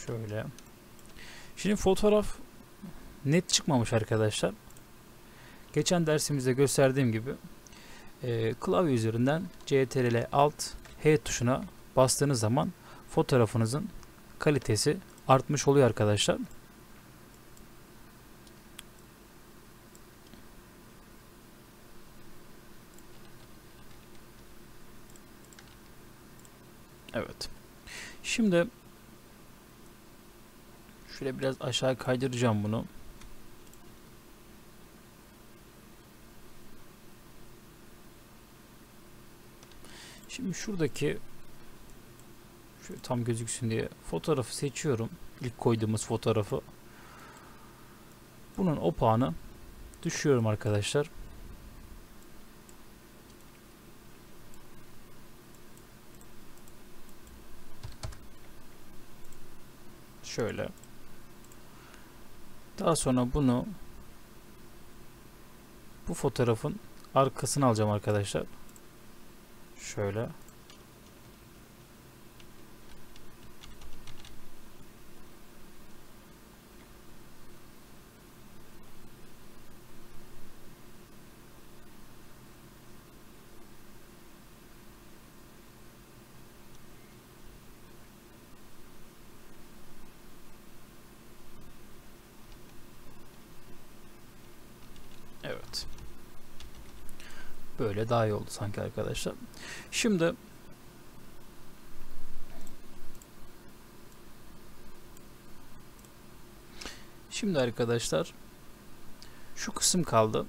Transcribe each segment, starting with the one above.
Şöyle. Şimdi fotoğraf net çıkmamış arkadaşlar. Geçen dersimizde gösterdiğim gibi klavye üzerinden CTRL Alt H tuşuna bastığınız zaman fotoğrafınızın kalitesi artmış oluyor arkadaşlar. Evet. Şimdi şöyle biraz aşağı kaydıracağım bunu. Şimdi şuradaki şöyle tam gözüksün diye fotoğrafı seçiyorum. İlk koyduğumuz fotoğrafı. Bunun opağını düşüyorum arkadaşlar. Şöyle. Daha sonra bu fotoğrafın arkasını alacağım arkadaşlar. Şöyle. Evet. Böyle daha iyi oldu sanki arkadaşlar. Şimdi arkadaşlar şu kısım kaldı.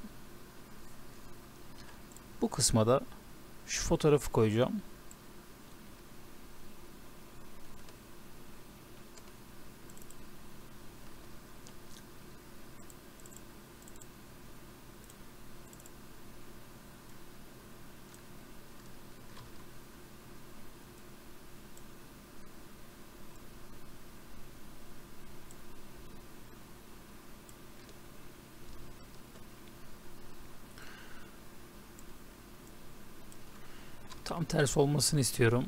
Bu kısma da şu fotoğrafı koyacağım. Tam ters olmasını istiyorum.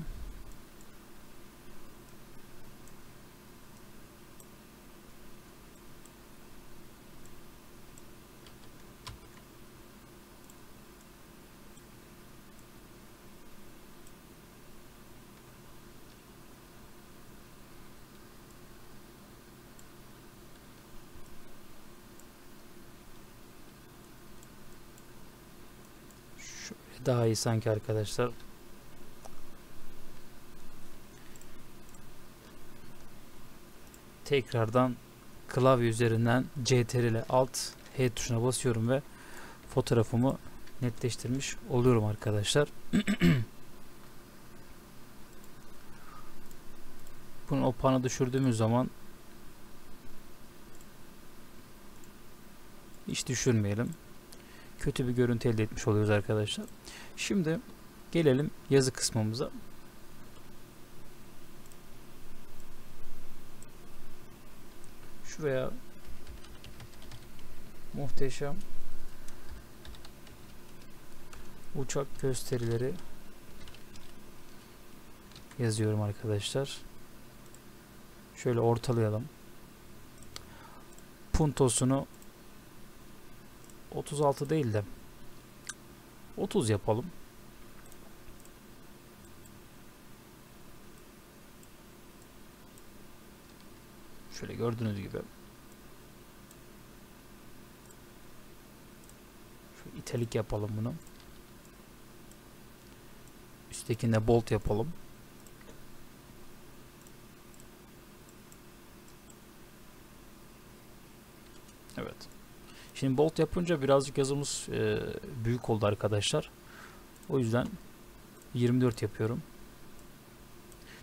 Şöyle daha iyi sanki arkadaşlar. Tekrardan klavye üzerinden CTRL Alt H tuşuna basıyorum ve fotoğrafımı netleştirmiş oluyorum arkadaşlar. Bunun opağını düşürdüğümüz zaman hiç düşürmeyelim. Kötü bir görüntü elde etmiş oluyoruz arkadaşlar. Şimdi gelelim yazı kısmımıza. Şuraya muhteşem uçak gösterileri yazıyorum arkadaşlar. Şöyle ortalayalım. Puntosunu 36 değil de 30 yapalım. Şöyle gördüğünüz gibi. Şöyle italik yapalım bunu. Üsttekinde bold yapalım. Evet. Şimdi bold yapınca birazcık yazımız büyük oldu arkadaşlar. O yüzden 24 yapıyorum.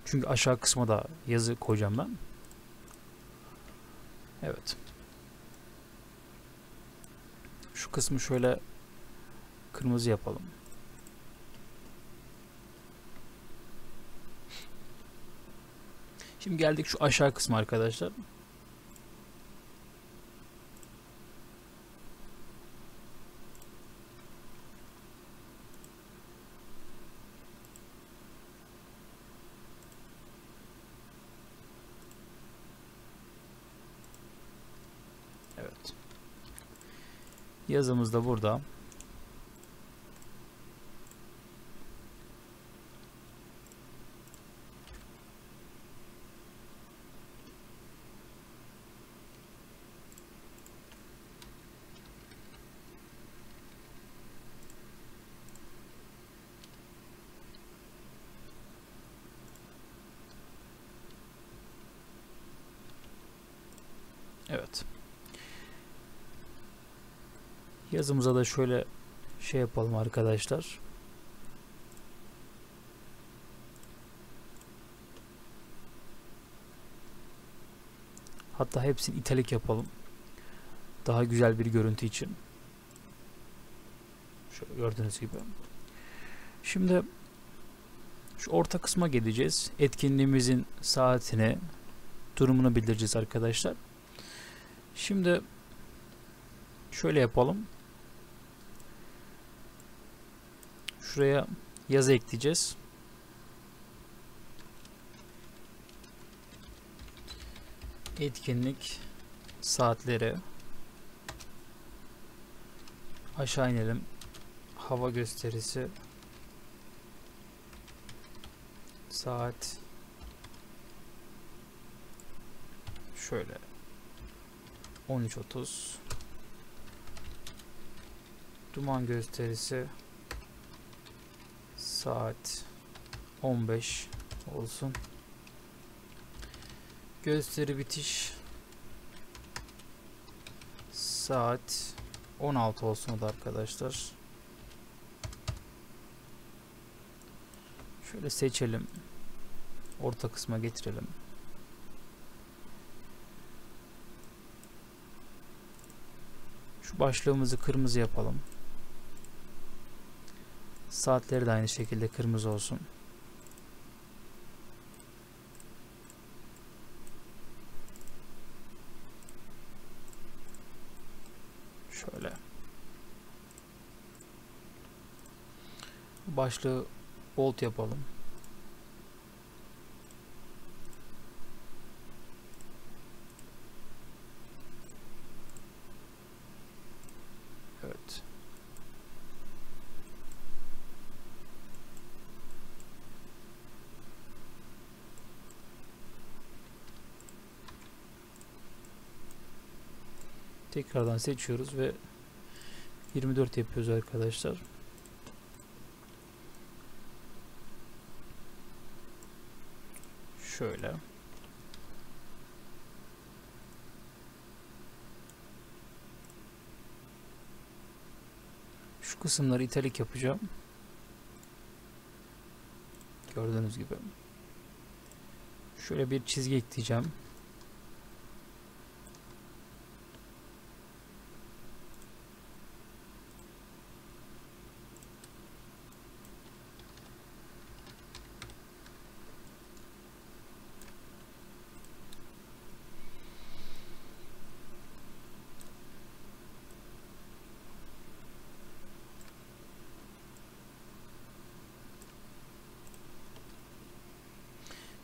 Çünkü aşağı kısma da yazı koyacağım ben. Evet. Şu kısmı şöyle kırmızı yapalım. Şimdi geldik şu aşağı kısmı arkadaşlar. Evet. Yazımız da burada. Evet. Yazımıza da şöyle şey yapalım arkadaşlar. Hatta hepsini italik yapalım. Daha güzel bir görüntü için. Şöyle gördüğünüz gibi. Şimdi şu orta kısma geleceğiz. Etkinliğimizin saatini, durumunu bildireceğiz arkadaşlar. Şimdi şöyle yapalım. Şuraya yazı ekleyeceğiz. Etkinlik saatleri. Aşağı inelim. Hava gösterisi. Saat. Şöyle. 13.30. Duman gösterisi. Saat 15 olsun. Gösteri bitiş saat 16 olsun o da arkadaşlar. Şöyle seçelim. Orta kısma getirelim. Şu başlığımızı kırmızı yapalım. Saatleri de aynı şekilde kırmızı olsun. Şöyle. Başlığı bold yapalım. Evet. Tekrardan seçiyoruz ve 24 yapıyoruz arkadaşlar. Şöyle. Şu kısımları italik yapacağım. Gördüğünüz gibi. Şöyle bir çizgi ekleyeceğim.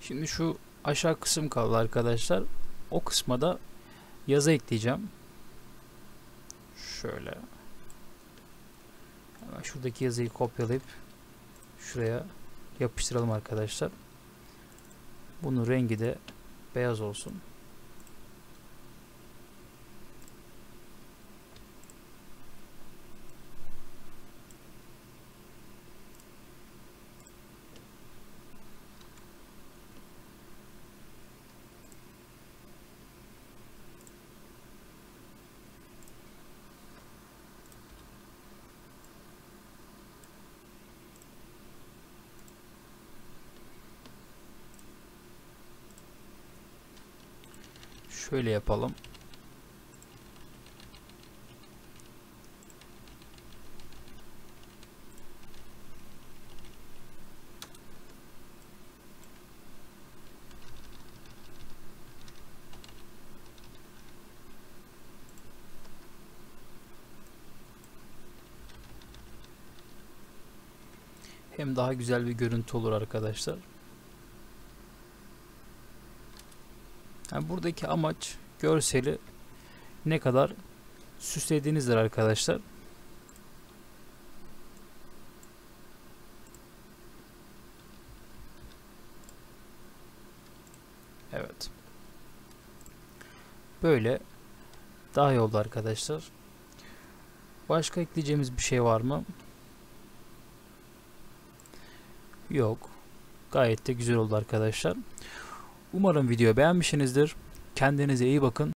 Şimdi şu aşağı kısım kaldı arkadaşlar. O kısma da yazı ekleyeceğim. Şöyle. Hemen şuradaki yazıyı kopyalayıp şuraya yapıştıralım arkadaşlar. Bunun rengi de beyaz olsun. Şöyle yapalım. Hem daha güzel bir görüntü olur arkadaşlar. Yani buradaki amaç görseli ne kadar süslediğinizdir arkadaşlar. Evet. Böyle daha iyi oldu arkadaşlar. Başka ekleyeceğimiz bir şey var mı? Yok. Gayet de güzel oldu arkadaşlar. Umarım videoyu beğenmişsinizdir. Kendinize iyi bakın.